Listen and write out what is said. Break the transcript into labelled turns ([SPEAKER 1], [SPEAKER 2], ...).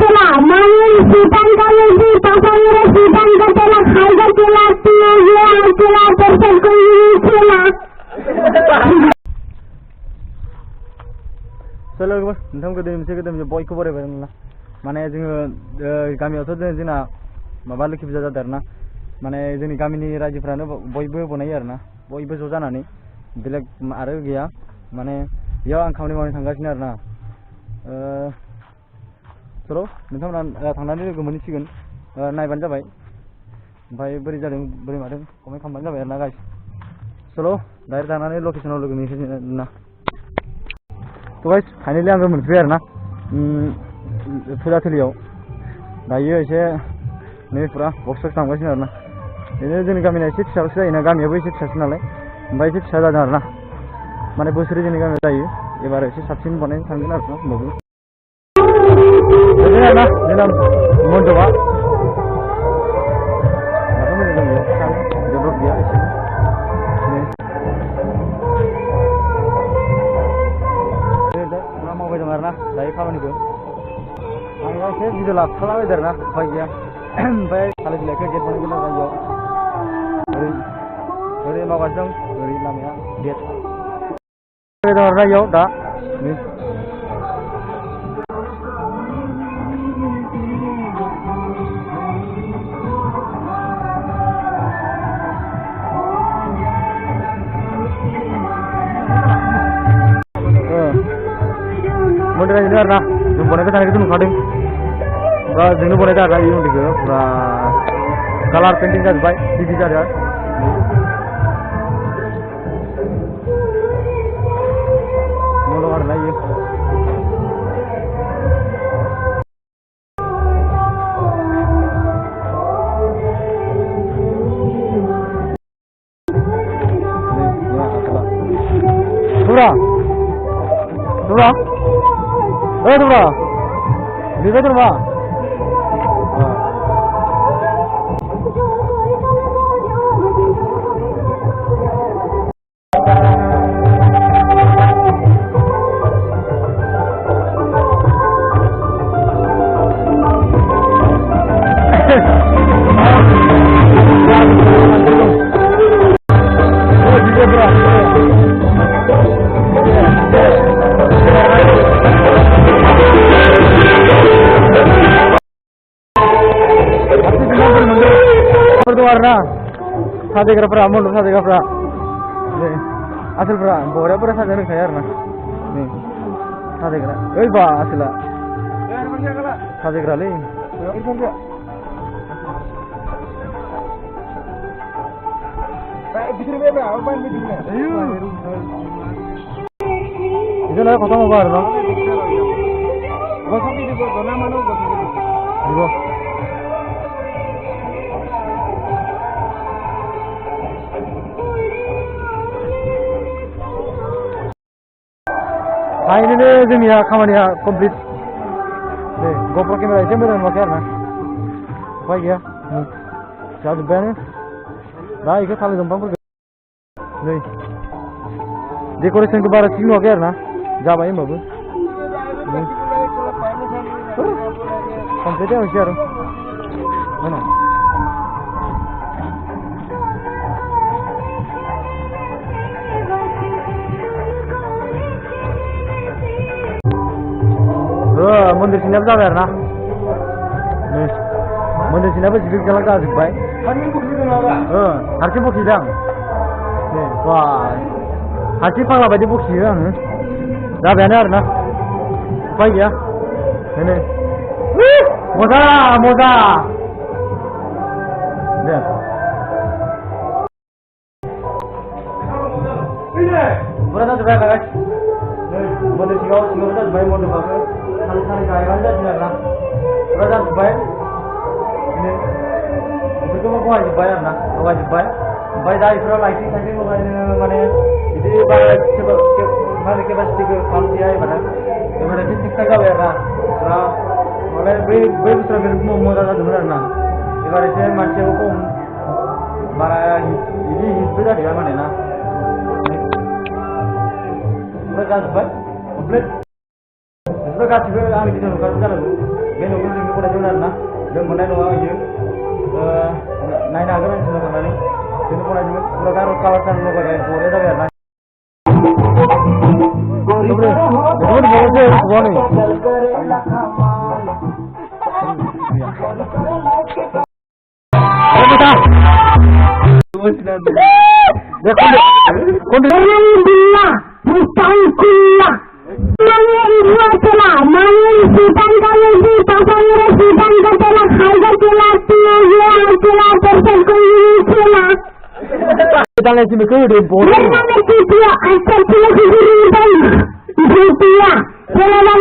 [SPEAKER 1] telah main hutan kami di pasangnya hutan telah harga telah tiada telah tersekunci telah.
[SPEAKER 2] Selalu bos, entah kita mesti kita boy cover ya benar. Mana yang kami atau jenah mabalik bisa jadi na. Mana yang kami ni raja Frano boy bonai ya na. Boy sojana ni. Bila ada gaya. Mana ya ang kami mau tangga na. Solo, entah tangga ni kemana sih kan? Naik banja baik. Baik beri jadi beri macam kami kamar banja baik na guys. Solo, dari tangga ni lokasi nol lokasi na. तो guys finally आंबो मोनफैबाय आरोना फुजाथिलियाव दायो एसे नै पुरा बक्स थांगासिनो आरोना बिदिनो जोंनि गामिना एसे फिसासो जायोना गामियाबो एसे फिसासो नालाय ओमफ्राय एसे फिसा जादों आरोना माने बोसोरै जोंनि गामियाव जायो एबार एसे साबसिन बानायनो थांगोन आरोना होमबाबो बिदिनो आरोना जोंना मन्दपआ दाथ' मोजां जायो फिसानो जेबो गैया एसे मावबाय दं आरोना दायो खामानिखौ आं एसे भिडिअ लाफालाबायदों आरोना उफाय गैया ओमफ्राय थालिर बिलाइखौ गेट बानायगोन आरो जायगायाव ओरै मावगासिनो दं ओरै लामाया गेट दं आरोना इयाव दा मन्दिरा ini आरोना जों बनायबाय थानायखौ नुखादों बा जोंनो बनायदों आरोना बे मन्दिरखौ पुरा कालार पेन्टिं जाजोब्बाय टिभि जादों मन्दप आरोना इयो Dura Dura Bisa Dura warna sate kerapra mulu sate kerapra asal pera boleh pera sate nih saya arna nih sate kerap ba asla sate kerap nih itu nara kota mau baru dong gosok ini dona mana gosok ini जोंनिया खामानिया complete दे GoPro camera एसे मोजां नुवाखै आरोना उफाय गैया जाजोब्बायानो दा इखौ थालिर दंफांफोरखौ नै डेक'रेसनखौ बारा थिग नुवाखै आरोना जाबाय होमबाबो कमप्लिट जाबायसै आरो mana मंदिर सिनाबो जाबाय आरोना मंदिर सिनाबो जिगिर गालां जाजोब्बाय हारसिं बखिदों आं बा हारसिं फाग्ला बायदि बखियो आङो जाबायानो आरोना उफाय गैया नै मजा मजा दे बुरा जाजोब्बाय आरोना गाइस मंदिर सिङाव जाजोब्बाय मन्दपआबो सारि गायबानो जादों आरोना बुरा जाजोब्बाय बेफोरखौबो बहायजोब्बाय आरोना लगायजोब्बाय ओमफ्राय दा बेफोराव लाइटिं साइटिं लगायनो माने बिदि बारा माने केपासिटिखौ खालामदिया एबार एसे थिग जाबाय आरोना दा माने बै बोसोराव बिराद मोजां जादोंमोन आरोना एबार एसे मानसियाबो खम बारा बिदि हिटबो जादिया माने ना ओमफ्राय जाजोब्बाय complete Udah kasih gue angin di sana kan lu. Gue nunggu sih gue udah jalan nah. Gue mau naik nunggu aja. Naik naga kan sana kan nih. Gue mau naik juga. Udah karo kawasan lu gue kayak boleh dah ya.
[SPEAKER 3] Kita sini ke udah boleh.
[SPEAKER 1] Karena itu dia asal pulau Hijri dan dia. Kalau